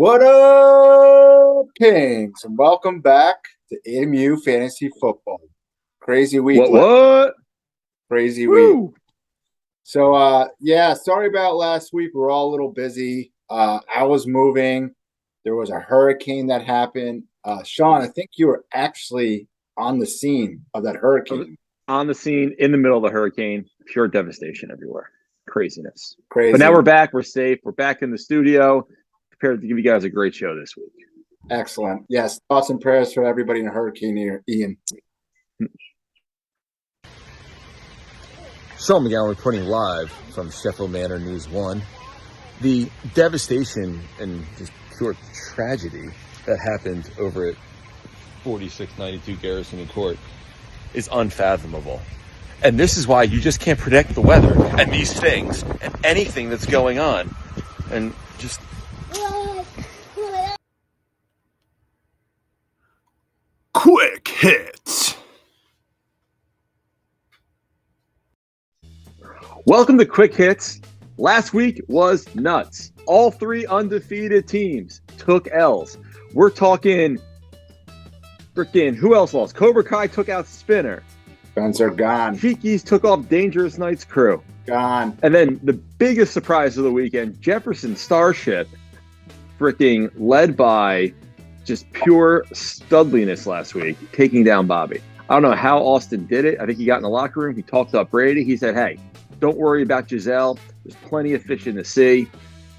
What up, Kings? And welcome back to MU Fantasy Football. Crazy week. What? Crazy Woo. week. So, sorry about last week. We're all a little busy. I was moving. There was a hurricane that happened. Sean, I think you were actually on the scene of that hurricane. On the scene, in the middle of the hurricane. Pure devastation everywhere. Craziness. Crazy. But now we're back. We're safe. We're back in the studio. Prepared to give you guys a great show this week. Excellent. Yes. Thoughts and prayers for everybody in Hurricane Ian. Sean McGowan reporting live from Sheffield Manor News 1. The devastation and just pure tragedy that happened over at 4692 Garrison Court is unfathomable. And this is why you just can't predict the weather and these things and anything that's going on. And just... Quick hits. Welcome to Quick Hits. Last week was nuts. All three undefeated teams took L's. We're talking freaking who else lost? Cobra Kai took out Spinner. Guns are gone. Cheekies took off Dangerous Knight's crew. Gone. And then the biggest surprise of the weekend, Jefferson Starship, freaking led by just pure studliness last week, taking down Bobby. I don't know how Austin did it. I think he got in the locker room. He talked up Brady. He said, hey, don't worry about Giselle. There's plenty of fish in the sea.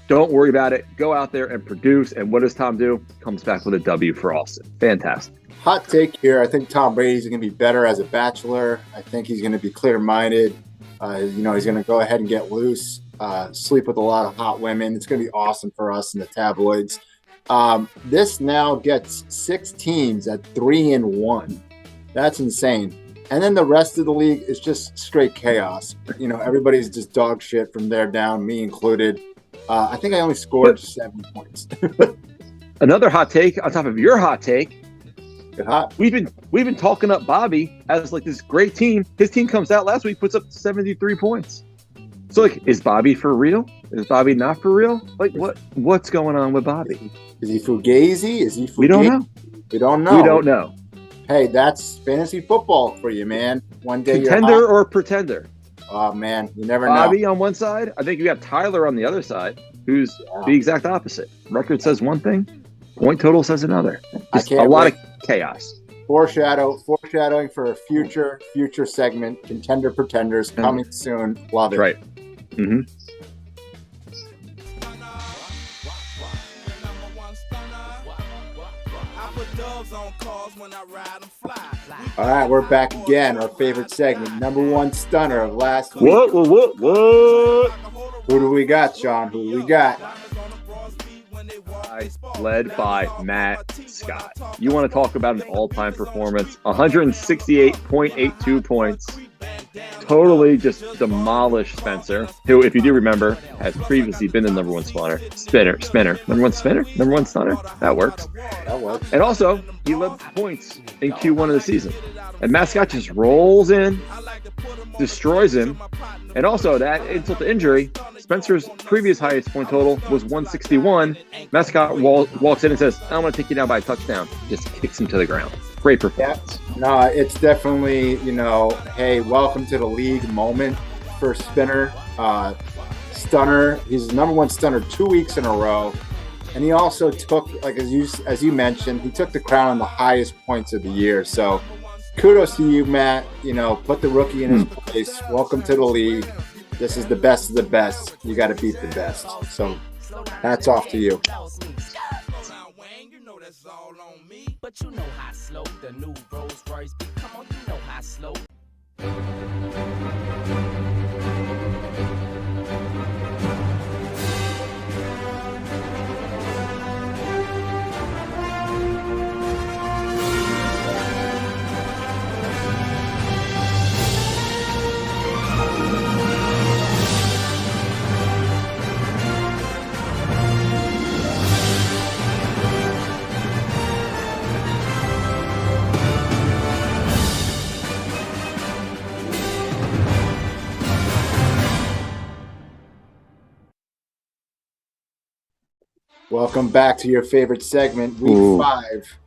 Don't worry about it. Go out there and produce. And what does Tom do? Comes back with a W for Austin. Fantastic. Hot take here. I think Tom Brady's going to be better as a bachelor. I think he's going to be clear-minded. He's going to go ahead and get loose, sleep with a lot of hot women. It's going to be awesome for us in the tabloids. This now gets 6 teams at 3-1. That's insane. And then the rest of the league is just straight chaos. Everybody's just dog shit from there down, me included. I think I only scored 7 points. Another hot take on top of your hot take. Get hot. We've been talking up Bobby as like this great team. His team comes out last week, puts up 73 points. So like, is Bobby for real? Is Bobby not for real? Like what's going on with Bobby? Is he fugazi? Is he fugazi? We don't know. We don't know. We don't know. Hey, that's fantasy football for you, man. One day contender you're hot. or pretender. Oh man, you never know. Bobby on one side. I think you have Tyler on the other side, who's the exact opposite. Record says one thing, point total says another. Just a lot of chaos. Foreshadowing for a future segment. Contender pretenders coming soon. Love it. Right. Mm-hmm. All right, we're back again. Our favorite segment, number one stunner of last week. What? Who do we got, Sean? Who do we got? Led by Matt Scott. You want to talk about an all-time performance? 168.82 points. Totally just demolished Spencer, who, if you do remember, has previously been the number one spinner. Number one spinner? Number one stunner? That works. And also, he led points in Q1 of the season. And Matt Scott just rolls in, destroys him. And also, that insult to injury, Spencer's previous highest point total was 161. Matt Scott walks in and says, I'm going to take you down by a touchdown. Just kicks him to the ground. Great performance. Yeah. No, it's definitely, hey, welcome to the league moment for Spinner. Stunner. He's the number one stunner 2 weeks in a row. And he also took, like as you mentioned, he took the crown on the highest points of the year. So kudos to you, Matt. Put the rookie in his place. Welcome to the league. This is the best of the best. You got to beat the best. So hats off to you. But you know how slow the new Rolls Royce be. Come on, you know how slow. Welcome back to your favorite segment,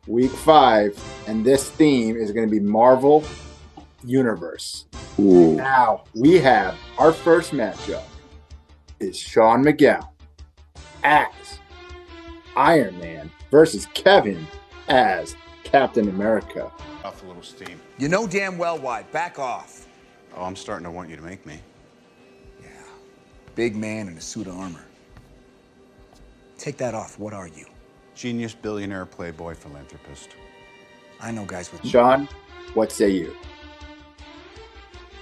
Week 5, and this theme is going to be Marvel Universe. Ooh. Now, we have our first matchup is Sean Miguel as Iron Man versus Kevin as Captain America. Off a little steam. You know damn well why. Back off. Oh, I'm starting to want you to make me. Yeah. Big man in a suit of armor. Take that off. What are you? Genius, billionaire, playboy, philanthropist. I know guys with... Sean, what say you?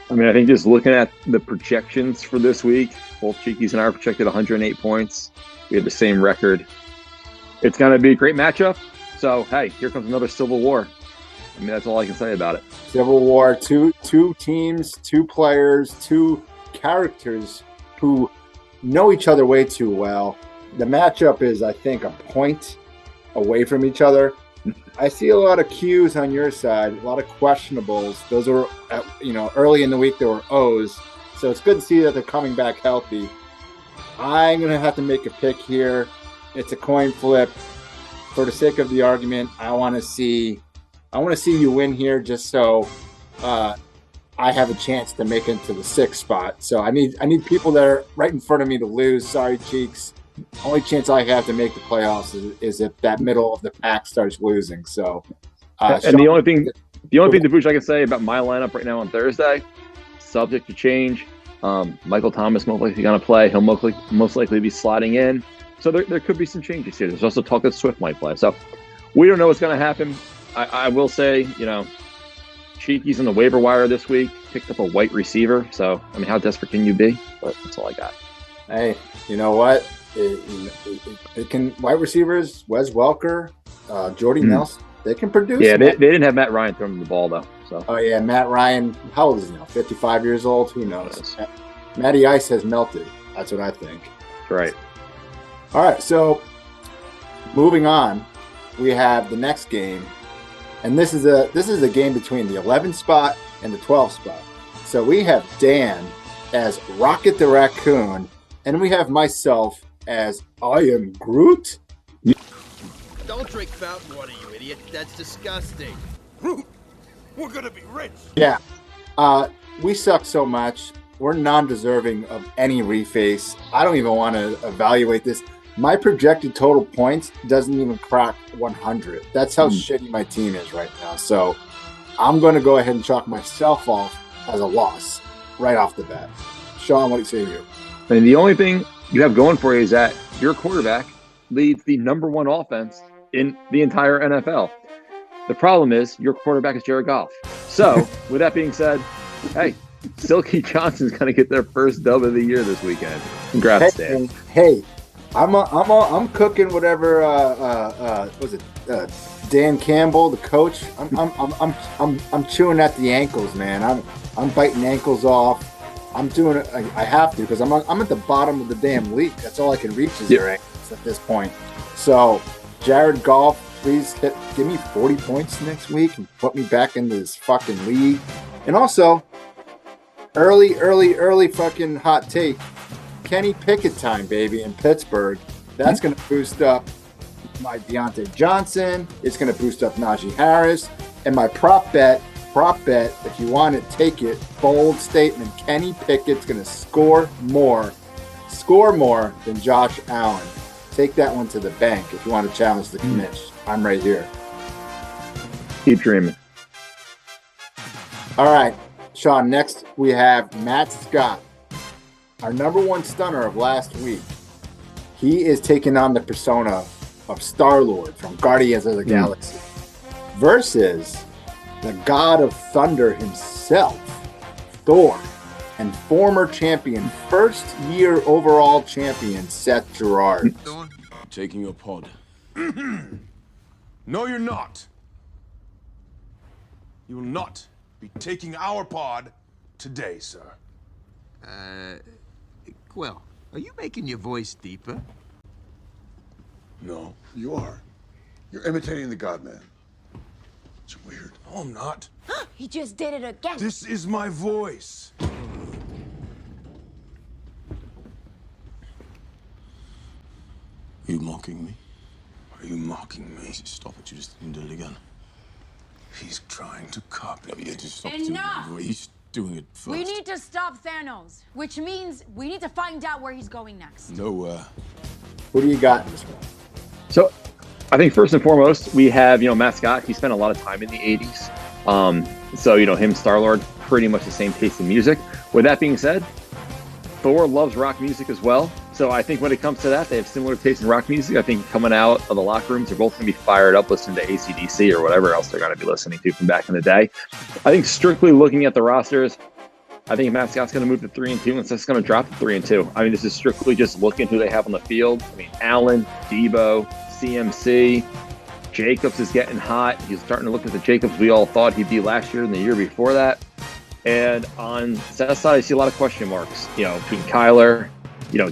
I mean, I think just looking at the projections for this week, both Cheekies and I are projected 108 points. We have the same record. It's going to be a great matchup. So, hey, here comes another Civil War. I mean, that's all I can say about it. Civil War, two teams, 2 players, 2 characters who know each other way too well. The matchup is, I think, a point away from each other. I see a lot of Qs on your side, a lot of questionables. Those are, early in the week there were Os. So it's good to see that they're coming back healthy. I'm going to have to make a pick here. It's a coin flip. For the sake of the argument, I want to see you win here just so I have a chance to make it to the 6th spot. So I need people that are right in front of me to lose. Sorry, Cheeks. Only chance I have to make the playoffs is if that middle of the pack starts losing. So, and Sean, the only thing, Debush, I can say about my lineup right now on Thursday, subject to change. Michael Thomas most likely going to play. He'll most likely be sliding in. So there could be some changes here. There's also talk that Swift might play. So we don't know what's going to happen. I will say, Cheeky's in the waiver wire this week. Picked up a white receiver. So, I mean, how desperate can you be? But that's all I got. Hey, you know what? It can wide receivers, Wes Welker, Jordy Nelson, they can produce. Yeah, they didn't have Matt Ryan throwing the ball though. So. Oh yeah, Matt Ryan. How old is he now? 55 years old. Who knows? Matty Ice has melted. That's what I think. That's right. All right, so moving on, we have the next game, and this is a game between the 11th spot and the 12th spot. So we have Dan as Rocket the Raccoon, and we have myself as I am Groot. Don't drink fountain water, you idiot. That's disgusting. Groot, we're gonna be rich. Yeah. We suck so much. We're non-deserving of any reface. I don't even want to evaluate this. My projected total points doesn't even crack 100. That's how shitty my team is right now. So I'm going to go ahead and chalk myself off as a loss right off the bat. Sean, what do you say here? I mean, the only thing you have going for you is that your quarterback leads the #1 offense in the entire NFL. The problem is your quarterback is Jared Goff. So, with that being said, hey, Silky Johnson's going to get their first dub of the year this weekend. Congrats, Dan. Hey, I'm cooking whatever. Was it Dan Campbell, the coach? I'm chewing at the ankles, man. I'm biting ankles off. I'm doing it. I have to because I'm at the bottom of the damn league. That's all I can reach is their ankles at this point. So, Jared Goff, please give me 40 points next week and put me back into this fucking league. And also, early fucking hot take. Kenny Pickett time, baby, in Pittsburgh. That's going to boost up my Deontay Johnson. It's going to boost up Najee Harris. And my prop bet, if you want to take it, bold statement, Kenny Pickett's going to score more than Josh Allen. Take that one to the bank if you want to challenge the commish. I'm right here. Keep dreaming. All right, Sean, next we have Matt Scott, our #1 stunner of last week. He is taking on the persona of Star-Lord from Guardians of the Galaxy versus the God of Thunder himself, Thor, and former champion, first-year overall champion, Seth Gerard. Taking your pod. No, you're not. You will not be taking our pod today, sir. Quill, are you making your voice deeper? No, you are. You're imitating the God-Man. It's weird. No, I'm not. He just did it again. This is my voice. Are you mocking me? Are you mocking me? Stop it, you just didn't do it again. He's trying to copy me. Just stop Enough! doing it. He's doing it first. We need to stop Thanos, which means we need to find out where he's going next. Nowhere. Who do you got in this one? So I think first and foremost, we have, Matt Scott. He spent a lot of time in the 80s. So, him, Star-Lord, pretty much the same taste in music. With that being said, Thor loves rock music as well. So I think when it comes to that, they have similar taste in rock music. I think coming out of the locker rooms, they're both going to be fired up listening to AC/DC or whatever else they're going to be listening to from back in the day. I think strictly looking at the rosters, I think Matt Scott's going to move to 3-2 and Seth's going to drop to 3-2. I mean, this is strictly just looking who they have on the field. I mean, Allen, Debo, CMC, Jacobs is getting hot. He's starting to look at the Jacobs we all thought he'd be last year and the year before that. And on Seth's side, I see a lot of question marks, between Kyler,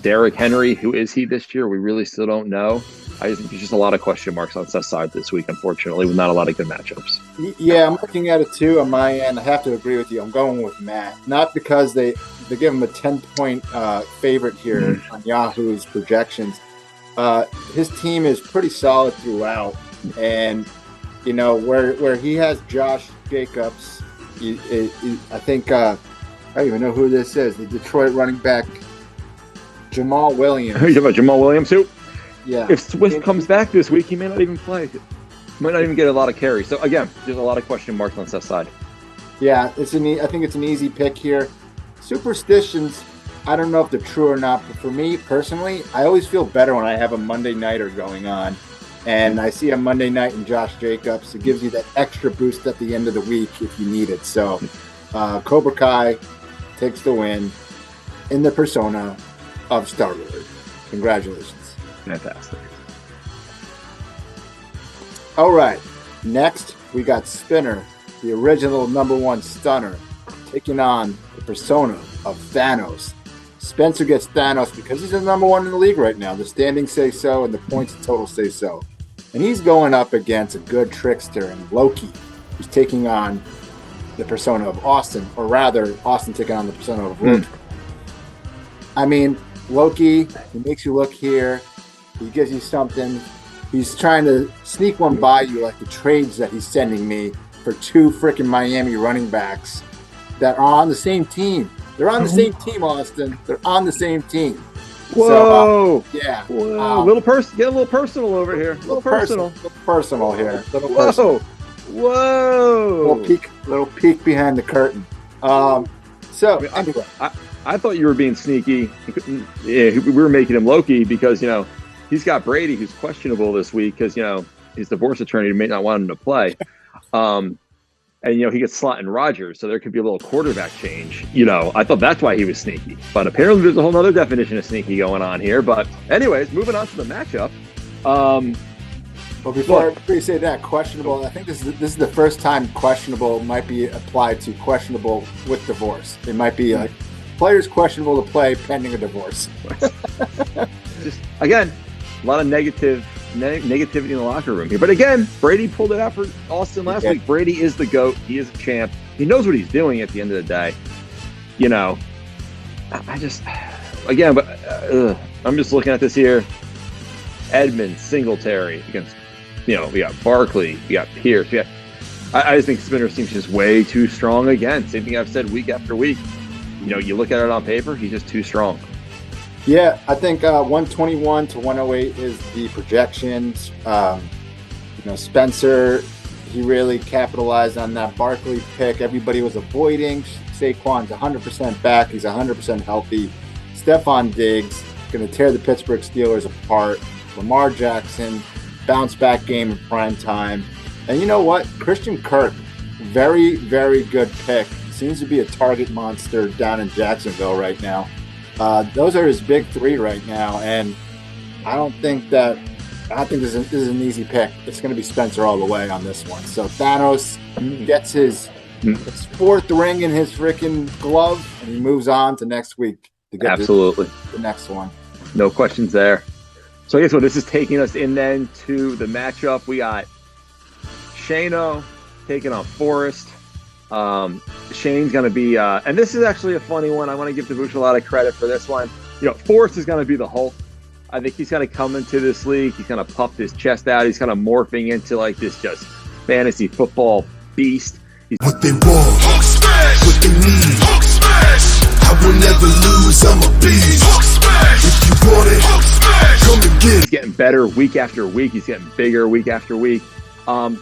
Derrick Henry. Who is he this year? We really still don't know. I think there's just a lot of question marks on Seth's side this week, unfortunately, with not a lot of good matchups. Yeah, I'm looking at it too on my end. I have to agree with you. I'm going with Matt. Not because they give him a 10-point favorite here on Yahoo's projections. His team is pretty solid throughout. And, where he has Josh Jacobs, I think, I don't even know who this is, the Detroit running back, Jamal Williams. You talking about Jamal Williams, too? Yeah. If Swift comes back this week, he may not even play. He might not even get a lot of carries. So, again, there's a lot of question marks on Seth's side. Yeah, I think it's an easy pick here. Superstitions, I don't know if they're true or not, but for me, personally, I always feel better when I have a Monday nighter going on. And I see a Monday night in Josh Jacobs. It gives you that extra boost at the end of the week if you need it. So, Cobra Kai takes the win in the persona of Star-Lord. Congratulations. Fantastic. All right. Next, we got Spinner, the original #1 stunner, taking on the persona of Thanos. Spencer gets Thanos because he's the #1 in the league right now. The standings say so, and the points total say so. And he's going up against a good trickster in Loki, who's taking on the persona of Austin, or rather, Austin taking on the persona of Loki. I mean, Loki, he makes you look here. He gives you something. He's trying to sneak one by you, like the trades that he's sending me for 2 freaking Miami running backs that are on the same team. They're on the same team, Austin. They're on the same team. Whoa! So, yeah. Whoa. Get a little personal over here. A little personal. Little personal here. Little Whoa! personal. Whoa! Little peek behind the curtain. Anyway. I thought you were being sneaky. Yeah, we were making him Loki because, he's got Brady, who's questionable this week because, his divorce attorney may not want him to play. And, he gets slot in Rodgers, so there could be a little quarterback change. I thought that's why he was sneaky. But apparently there's a whole other definition of sneaky going on here. But anyways, moving on to the matchup. Well, before you say that, questionable, I think this is the first time questionable might be applied to questionable with divorce. It might be like players questionable to play pending a divorce. Just, again, a lot of negativity in the locker room here. But again, Brady pulled it out for Austin last week. Brady is the GOAT. He is a champ. He knows what he's doing at the end of the day. I'm just looking at this here. Edmonds, Singletary against, we got Barkley, we got Pierce. I just think Spinner seems just way too strong again. Same thing I've said week after week. You look at it on paper, he's just too strong. Yeah, I think 121 to 108 is the projections. Spencer, he really capitalized on that Barkley pick. Everybody was avoiding. Saquon's 100% back. He's 100% healthy. Stephon Diggs going to tear the Pittsburgh Steelers apart. Lamar Jackson, bounce back game in prime time. And you know what? Christian Kirk, very, very good pick. Seems to be a target monster down in Jacksonville right now. Those are his big 3 right now, and I don't think this is an easy pick. It's going to be Spencer all the way on this one. So Thanos gets his 4th ring in his freaking glove, and he moves on to next week to get Absolutely the next one. No questions there. So I guess this is taking us in then to the matchup. We got Shano taking on Forrest. Shane's going to be, and this is actually a funny one. I want to give Davush a lot of credit for this one. Forrest is going to be the Hulk. I think he's kind of come into this league. He's kind of puffed his chest out. He's kind of morphing into like this just fantasy football beast. What they want, Hulk smash. What they need, Hulk smash. I will never lose, I'm a beast. Hulk smash. If you want it, Hulk smash. Come and get it. He's getting better week after week. He's getting bigger week after week. But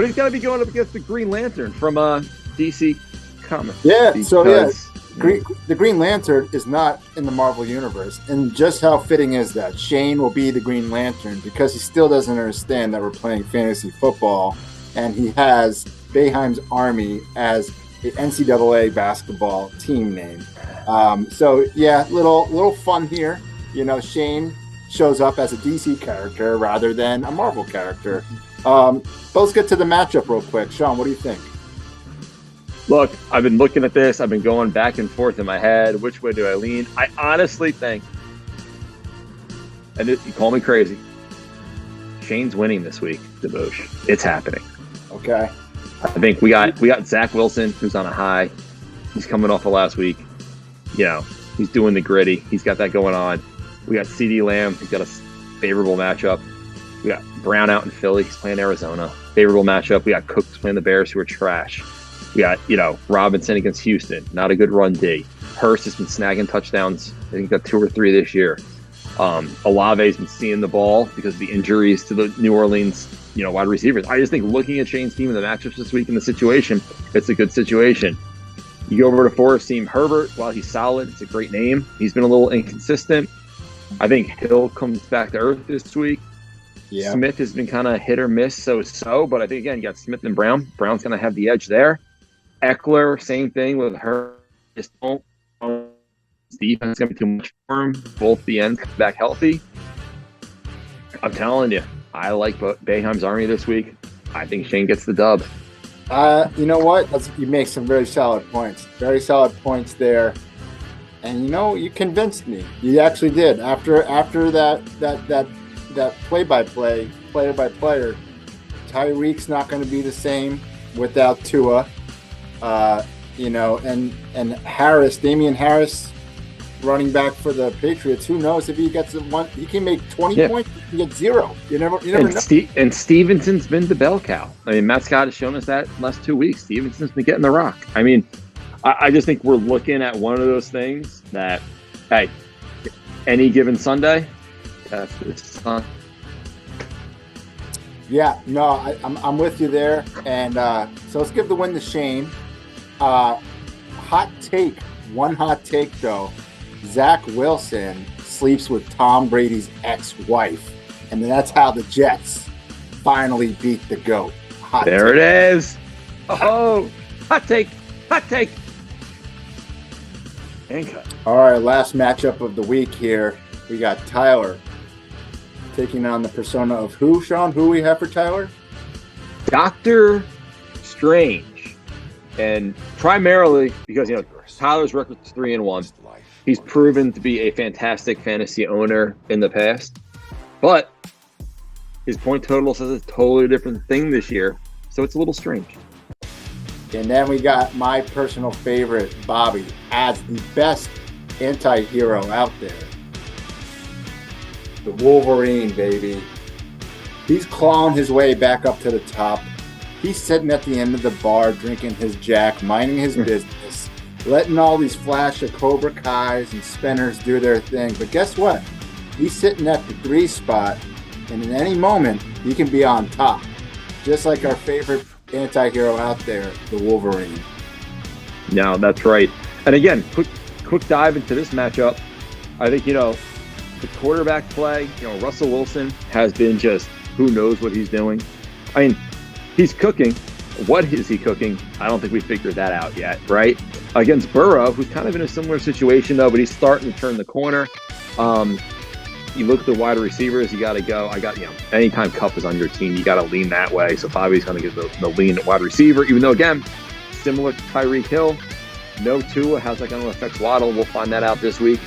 he's got to be going up against the Green Lantern from DC Comics. Yeah, because, the Green Lantern is not in the Marvel Universe. And just how fitting is that? Shane will be the Green Lantern because he still doesn't understand that we're playing fantasy football. And he has Bayheim's Army as the NCAA basketball team name. So, yeah, little fun here. You know, Shane shows up as a DC character rather than a Marvel character. But let's get to the matchup real quick. Sean, what do you think? Look, I've been looking at this. I've been going back and forth in my head. Which way do I lean? I honestly think, and you call me crazy, Shane's winning this week, Debauche. It's happening. Okay. I think we got Zach Wilson, who's on a high. He's coming off of last week. You know, he's doing the gritty. He's got that going on. We got CeeDee Lamb. He's got a favorable matchup. We got Brown out in Philly. He's playing Arizona. Favorable matchup. We got Cooks playing the Bears, who are trash. We got, Robinson against Houston. Not a good run D. Hurst has been snagging touchdowns. I think got 2 or 3 this year. Olave's been seeing the ball because of the injuries to the New Orleans, wide receivers. I just think looking at Shane's team and the matchups this week in the situation, it's a good situation. You go over to Forest team, Herbert, while he's solid, it's a great name. He's been a little inconsistent. I think Hill comes back to earth this week. Yeah. Smith has been kind of hit or miss, so. But I think, again, you got Smith and Brown. Brown's going to have the edge there. Eckler, same thing with her. Just don't. Defense is going to be too much for him. Both the ends come back healthy. I'm telling you, I like Bayheim's Army this week. I think Shane gets the dub. You know what? You make some very solid points. Very solid points there. And you convinced me. You actually did. After that play-by-play, player-by-player, Tyreek's not going to be the same without Tua. And Harris, Damian Harris, running back for the Patriots. Who knows if he gets one? He can make 20 points. He can get 0. You never know. And Stevenson's been the bell cow. I mean, Matt Scott has shown us that last 2 weeks. Stevenson's been getting the rock. I mean, I just think we're looking at one of those things that, hey, any given Sunday, that's the sun. Yeah, no, I'm with you there. And so let's give the win to Shane. One hot take, though. Zach Wilson sleeps with Tom Brady's ex-wife. And that's how the Jets finally beat the GOAT. There it is. Oh, hot take. And cut. All right, last matchup of the week here. We got Tyler taking on the persona of who, Sean? Who we have for Tyler? Doctor Strange. And primarily because, Tyler's record is 3-1. He's proven to be a fantastic fantasy owner in the past. But his point total says a totally different thing this year. So it's a little strange. And then we got my personal favorite, Bobby, as the best anti-hero out there. The Wolverine, baby. He's clawing his way back up to the top. He's sitting at the end of the bar, drinking his Jack, minding his business, letting all these flash of Cobra Kais and spinners do their thing. But guess what? He's sitting at the 3 spot, and in any moment, he can be on top. Just like our favorite anti-hero out there, the Wolverine. No, that's right. And again, quick dive into this matchup. I think, the quarterback play, Russell Wilson has been just, who knows what he's doing. I mean, he's cooking. What is he cooking? I don't think we figured that out yet, right? Against Burrow, who's kind of in a similar situation, though, but he's starting to turn the corner. You look at the wide receivers, you got to go. Anytime Kupp is on your team, you got to lean that way. So Bobby's going to get the lean at wide receiver, even though, again, similar to Tyreek Hill, no Tua. How's that going to affect Waddle? We'll find that out this week.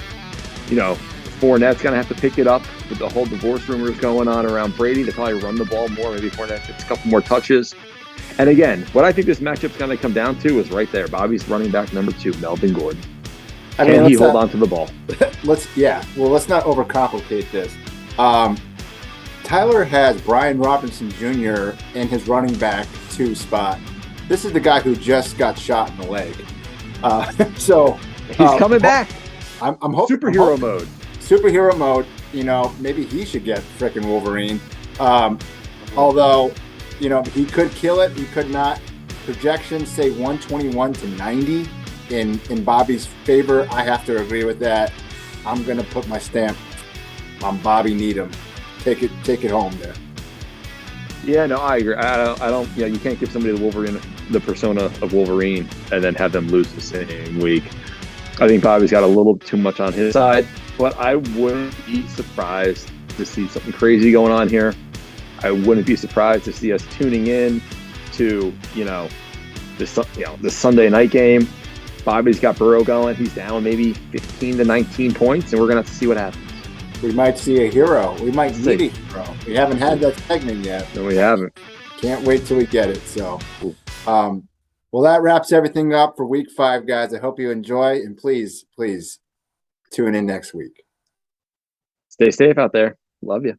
Fournette's going to have to pick it up with the whole divorce rumors going on around Brady. They'll probably run the ball more. Maybe Fournette gets a couple more touches. And again, what I think this matchup's going to come down to is right there. Bobby's running back number 2, Melvin Gordon. I Can he let's hold not- on to the ball? Let's not overcomplicate this. Tyler has Brian Robinson Jr. in his running back 2 spot. This is the guy who just got shot in the leg. So He's coming back. I'm hoping Superhero mode. Superhero mode. You know, maybe he should get frickin' Wolverine. Although, you know, he could kill it. He could not. Projections say 121 to 90 in Bobby's favor. I have to agree with that. I'm gonna put my stamp on Bobby Needham. Take it home there. Yeah, no, I agree. I don't. Yeah, you can't give somebody the persona of Wolverine, and then have them lose the same week. I think Bobby's got a little too much on his side, but I wouldn't be surprised to see something crazy going on here. I wouldn't be surprised to see us tuning in to the Sunday night game. Bobby's got Burrow going. He's down maybe 15 to 19 points, and we're gonna have to see what happens. We might see a hero. We might need a hero. We haven't had that segment yet. No, we haven't. Can't wait till we get it. So, well, that wraps everything up for week 5, guys. I hope you enjoy, and please tune in next week. Stay safe out there. Love you.